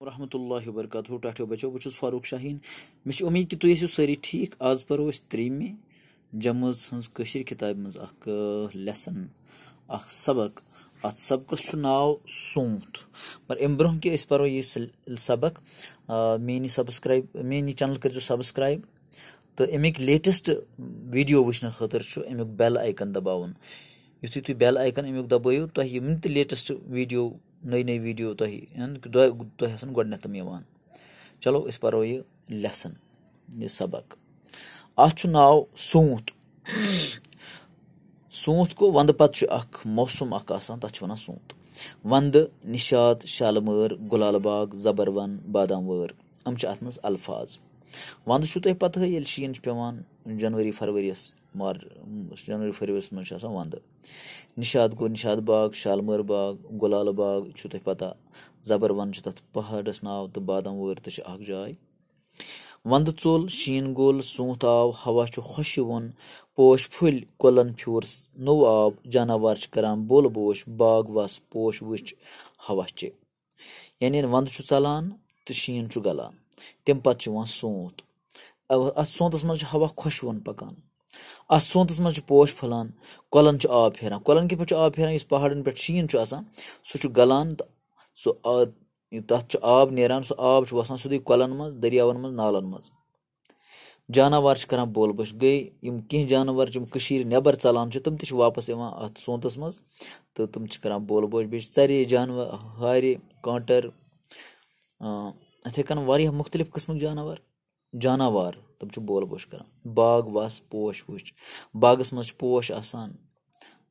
रहमतुल्लाहि वबरकातुहू टाठियो बचो बह फारूक शाहीन मे उम्मीद कि तुम सारी ठीक। आज परो 3 जमज हज कशीर किताब मज लेसन सबक। अत सबकस नाव सूंत। पर अम ब्रोह कि परो यह सबक मेनी चैनल कर सब्सक्राइब तो अमिक लेटेस्ट वीडियो वुचन खतर अमुक बेल आइकन दबावन। युथु तुम बेल आइकन अमुक दबाइयो तुह यम ते लेटेस्ट वीडियो नई वीडियो तुह गोडनेथम यवान। चलो इस परो यह लेसन यह सबक। अत नाव सूंत। सूंत को वंद पत मौसम तथ वन सूंत। वंद निशात शालमर गुलाल बाग जबरवन बादाम वर अम अत मज अल्फाज। वंद तुह पता ये शीन पेवान जनवरी फरवरीस जनवरी फरवरीस मज वंद। निशात गो निशात बाग शालमर बाग गुलाल बाग तुह पता। जबरवन तथ पहाड़स नाव तो बादाम वर तो जाय। वंद चोल शीन गोल सूंत आव हवा खुशवन पोश फुल कुलन फ्यूर नो आब जानवर करान बोल बोश बाग वस पोश वुच हवा चे। यानी वंद चलान तो शीन गलान तम पत सूंत। अत सूंतस मज हवा खुशवन पकान। अत सूंतस मज पोश फलान कुलन आब फेरान। कुलन कि पे आब फेरान इस पहाड़न पे शीन सह गलान तथ आब नेरान सह आब वसान सोदी कुलन मज दरियावन मज नालन मज। जानवर करान बोल बोश गई कह जानवर कशीर नेबर चलान तम त वापस अत सूंतस मज तो तम करान बोल बोश बे चरे जानवर हारे कांटर इथे कन वारिया मुख्तलिफ किस्म जानवर तम बोल बोश करान। बाग वस पोश वुच बागस मज पोश आसान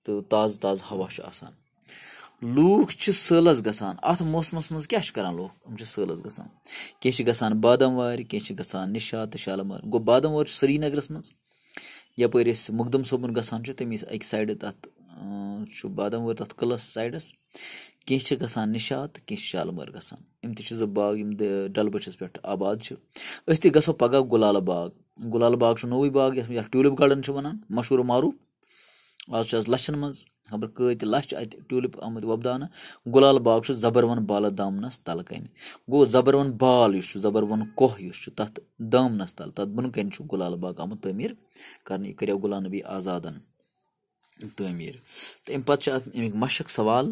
तो ताज ताज हवा आसान। लूख सैलस गसान। अत मौसमस मज क्या करान लोग हम सैलस गसान। कह गसान बादाम वार कह गसान निशात तो शालमार गो बादाम वार श्रीनगरस मज यपर मुकदम सोबन गसान तमिस अक साइड तथ बादाम वार तथ किलस साइडस कह गसान निशात कह शालमार गसान। यम त बाग यम डल बटिस पे आबाद अस गो पगह गुलाल बाग। गुलाल बाग नोवे बाग ट्यूलिप गार्डन वनान मशहूर मारूफ। आज लछन मज खबर कत लच अत ट्यूलिप आमद वबदान। गुलाल बाग जबरवन बाल दामनस तल कन गो जबरवन बाल जबरवन कोह तथ दामनस तल तथ बन कन गुलाल बाग आमद तमीर कर कर गुलाम नबी आजादन तमीर। तो अम पे अमिक मशक सवाल।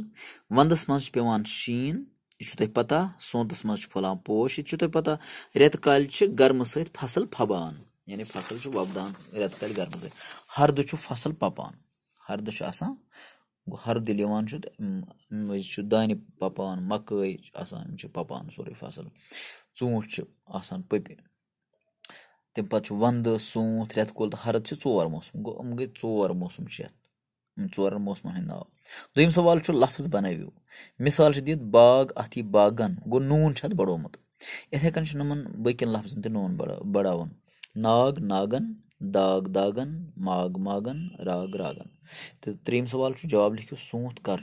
वंदस मज पेवान शीन यह तुह पता। सोंतस मज फलान पोश यह तुह पता। रेत काल गर्म सत फसल फबान यानी फसल वबदान रेत काल गर्म सत। हरद फसल पपान हरद हरद मज दान पपान मकई पपान सोरे फसल ूंट पपि। तम पे वंद सूंत रेत कोल तो हरद 4 मौसम गो गई 4 मौसम चोरन मौसम हंद नाव। दोम सवाल लफ्ज बनावियो मिसाल दित बाग अथ बागन गो नून अत बढ़ोमुत। इथे कन नमन बकन लफ्जन ते नून बढ़ावन। नाग नागन दाग दागन माग मागन राग रागन। तो 3 सवाल जवाब लिखो सूंत कर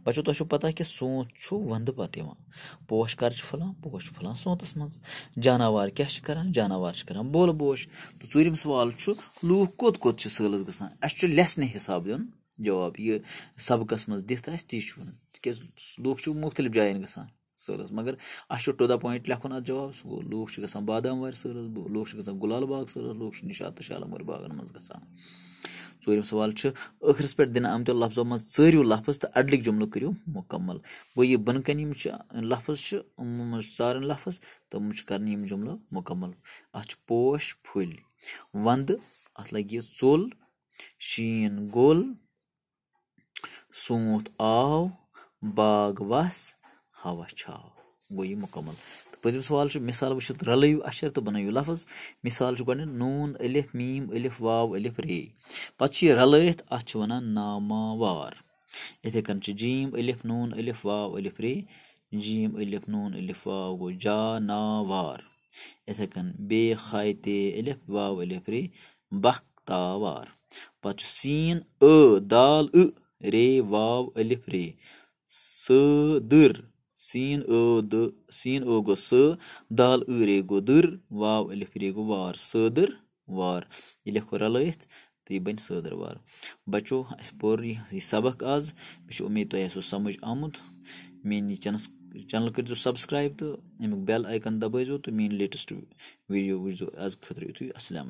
बचो तुह पता कि सूंत वंद पे पोश कर पोश फलान सूंतस मज। जानवर क्या करान जानवर करान बोल बोश। तो 4 सवाल लूख कोत सैलस गसान अस लेसन हिसाब दिन जवाब यह सबकस मज दिथ ती लूख मुख्तलिफ जायन गसान सैलस मगर अस टू द पॉइंट लेखन अत जवाब सह गो लूख गसान बादाम वार सैलस लूख गसान गुलाल बाग सैलस लूख निशात तो शालमर बागन मज गसान। 4 सवाल आखिरस पे दिन आमत लफ्जों मज 4 लफ्ज तो अडलिक जुमल करो मुकम्मल। गो ये बन कन लफ्ज सारे लफ्ज तम कर जुमल मुकम्मल। अत पोश फुल वंद अत लगे चोल शीन गोल सूंत आव बाग वस हवा छाव गो ये मुकम्मल। पजिम सवाल मिसाल वुत रलयु अशर तो बनायु लफ्ज। मिसाल गो नून अलिफ मीम अलिफ वाव अलिफ रे पे रलत अत वनान नामावार। इथे कन जीम अलिफ नून अलिफ वाव अलिफ रे जीम अलिफ नून अलिफ वाव गो जानवार। इथे कन बे खाय ते अलिफ वाव अलिफ रे बख्तावार। पे सीन दाल रे वाव अलिफ रे सदर सीन गो स दाल रे गो दर वाव अलिफ रे गो वार सदर वार। यह लिखो रलत तो यह बन सदर वार। बचो अस पोर यह सबक आज मे उम्मीद तुह समझ आमुत। मेनी چینل کٔرزیٚو سبسکرایب تہٕ امیُک بیل آیکن دبٲیزیٚو تہٕ میٲنۍ لیٹسٹ ویٖڈیو وٕچھزیٚو آز خٲطرٕ یُتُے. السلام علیکم.